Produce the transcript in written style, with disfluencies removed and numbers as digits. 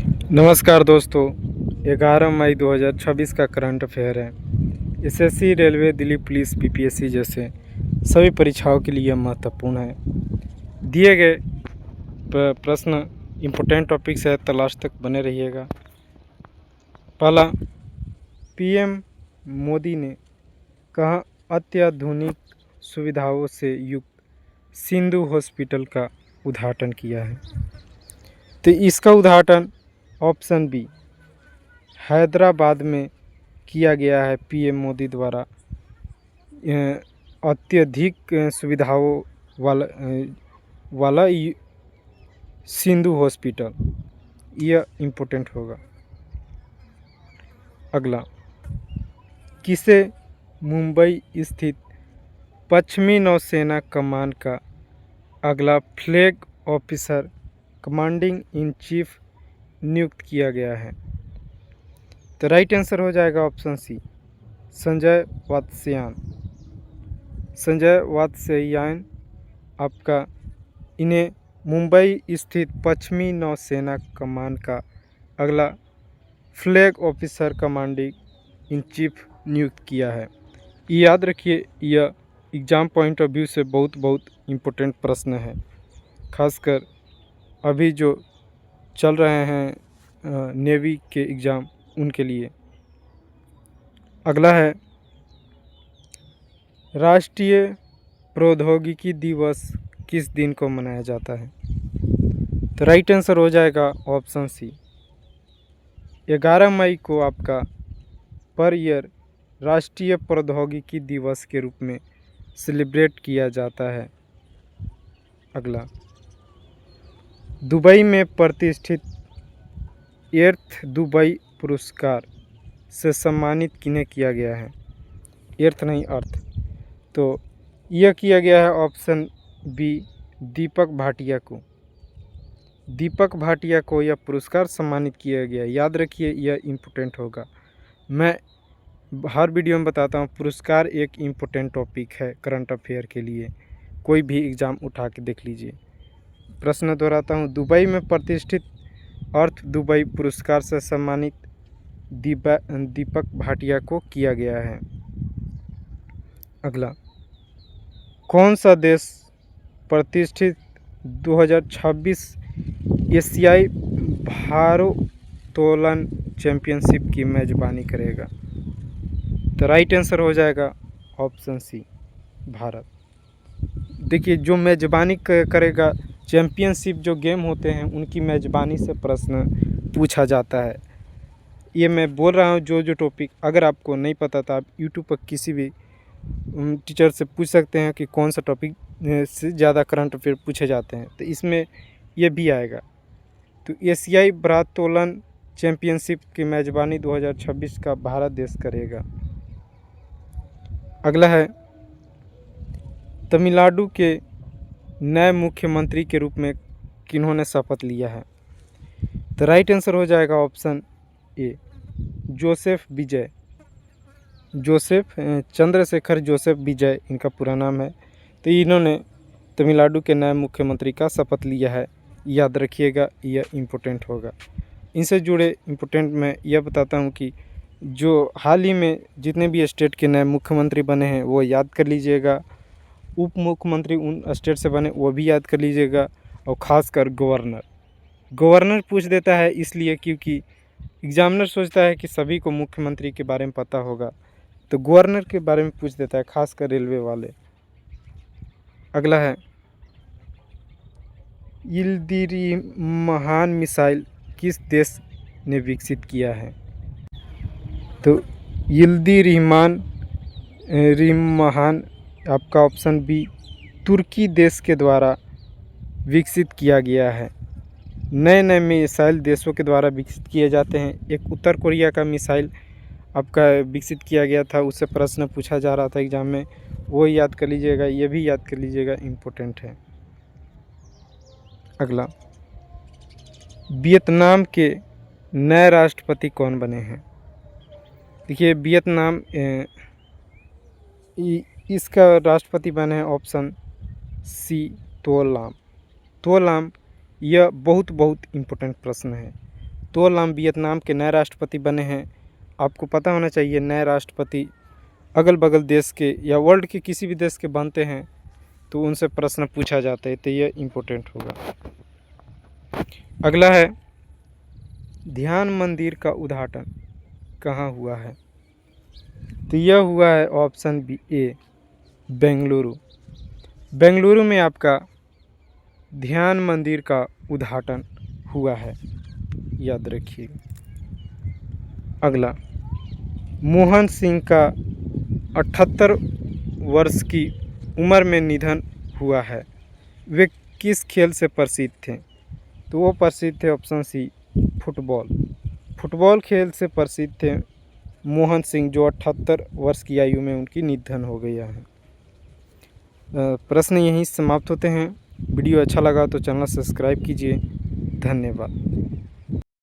नमस्कार दोस्तों। 11 मई 2026 का करंट अफेयर है। SSC, railway, Delhi police, BPSC जैसे सभी परीक्षाओं के लिए महत्वपूर्ण है। दिए गए प्रश्न इम्पोर्टेंट टॉपिक्स है, तो लास्ट तक बने रहिएगा। पहला, पीएम मोदी ने कहा अत्याधुनिक सुविधाओं से युक्त सिंधु हॉस्पिटल का उद्घाटन किया है। तो इसका उद्घाटन ऑप्शन बी हैदराबाद में किया गया है। पीएम मोदी द्वारा अत्यधिक सुविधाओं वाला सिंधु हॉस्पिटल, यह इम्पोर्टेंट होगा। अगला, किसे मुंबई स्थित पश्चिमी नौसेना कमान का अगला flag officer commanding in chief नियुक्त किया गया है? तो राइट आंसर हो जाएगा ऑप्शन सी, संजय वात्स्यायन। संजय वात्स्यायन आपका इन्हें मुंबई स्थित पश्चिमी नौसेना कमान का अगला flag officer commanding in chief नियुक्त किया है। याद रखिए, यह एग्ज़ाम पॉइंट ऑफ व्यू से बहुत इम्पोर्टेंट प्रश्न है, खासकर अभी जो चल रहे हैं नेवी के एग्ज़ाम, उनके लिए। अगला है, राष्ट्रीय प्रौद्योगिकी दिवस किस दिन को मनाया जाता है? तो राइट आंसर हो जाएगा ऑप्शन सी, 11 मई को आपका पर ईयर राष्ट्रीय प्रौद्योगिकी दिवस के रूप में सेलिब्रेट किया जाता है। अगला, दुबई में प्रतिष्ठित एर्थ दुबई पुरस्कार से सम्मानित किन्हें किया गया है? एर्थ नहीं, अर्थ। तो यह किया गया है ऑप्शन बी, दीपक भाटिया को। दीपक भाटिया को यह पुरस्कार सम्मानित किया गया। याद रखिए, यह इम्पोर्टेंट होगा। मैं हर वीडियो में बताता हूँ, पुरस्कार एक इम्पोर्टेंट टॉपिक है करंट अफेयर के लिए। कोई भी एग्ज़ाम उठा के देख लीजिए। प्रश्न दोहराता हूँ, दुबई में प्रतिष्ठित अर्थ दुबई पुरस्कार से सम्मानित दीपक भाटिया को किया गया है। अगला, कौन सा देश प्रतिष्ठित 2026 एशियाई भारोत्तोलन चैंपियनशिप की मेज़बानी करेगा? तो राइट आंसर हो जाएगा ऑप्शन सी, भारत। देखिए, जो मेज़बानी करेगा, चैंपियनशिप जो गेम होते हैं उनकी मेज़बानी से प्रश्न पूछा जाता है। ये मैं बोल रहा हूँ जो टॉपिक अगर आपको नहीं पता था, आप यूट्यूब पर किसी भी टीचर से पूछ सकते हैं कि कौन सा टॉपिक से ज़्यादा करंट अफेयर पूछे जाते हैं, तो इसमें ये भी आएगा। तो एशियाई भारोत्तोलन चैंपियनशिप की मेज़बानी 2026 का भारत देश करेगा। अगला है, तमिलनाडु के नए मुख्यमंत्री के रूप में किन्होंने शपथ लिया है? तो राइट आंसर हो जाएगा option A, Joseph Vijay. Joseph Chandrashekhar Joseph Vijay इनका पूरा नाम है। तो इन्होंने तमिलनाडु के नए मुख्यमंत्री का शपथ लिया है। याद रखिएगा, यह इम्पोर्टेंट होगा। इनसे जुड़े इम्पोर्टेंट मैं यह बताता हूँ कि जो हाल ही में जितने भी स्टेट के नए मुख्यमंत्री बने हैं वो याद कर लीजिएगा। उप मुख्यमंत्री उन स्टेट से बने वो भी याद कर लीजिएगा। और ख़ासकर गवर्नर पूछ देता है, इसलिए क्योंकि एग्जामिनर सोचता है कि सभी को मुख्यमंत्री के बारे में पता होगा, तो गवर्नर के बारे में पूछ देता है, खासकर रेलवे वाले। अगला है, यिल्दिरिमहान मिसाइल किस देश ने विकसित किया है? तो यिल्दिरिमहान आपका ऑप्शन बी, तुर्की देश के द्वारा विकसित किया गया है। नए मिसाइल देशों के द्वारा विकसित किए जाते हैं। एक उत्तर कोरिया का मिसाइल आपका विकसित किया गया था, उससे प्रश्न पूछा जा रहा था एग्ज़ाम में, वो याद कर लीजिएगा। ये भी याद कर लीजिएगा, इम्पोर्टेंट है। अगला, वियतनाम के नए राष्ट्रपति कौन बने हैं? देखिए, वियतनाम इसका राष्ट्रपति बने हैं ऑप्शन सी, तो लाम। यह बहुत इम्पोर्टेंट प्रश्न है। तो लाम वियतनाम के नए राष्ट्रपति बने हैं। आपको पता होना चाहिए नए राष्ट्रपति अगल बगल देश के या वर्ल्ड के किसी भी देश के बनते हैं तो उनसे प्रश्न पूछा जाता है, तो ये इम्पोर्टेंट होगा। अगला है ध्यान मंदिर का उद्घाटन कहाँ हुआ है? तो यह हुआ है ऑप्शन बी ए बेंगलुरु। बेंगलुरु में आपका ध्यान मंदिर का उद्घाटन हुआ है, याद रखिए। अगला मोहन सिंह का 78 वर्ष की उम्र में निधन हुआ है। वे किस खेल से प्रसिद्ध थे? तो वो प्रसिद्ध थे ऑप्शन सी फुटबॉल। फुटबॉल खेल से प्रसिद्ध थे मोहन सिंह, जो 78 वर्ष की आयु में उनकी निधन हो गया है। प्रश्न यहीं समाप्त होते हैं। वीडियो अच्छा लगा तो चैनल सब्सक्राइब कीजिए। धन्यवाद।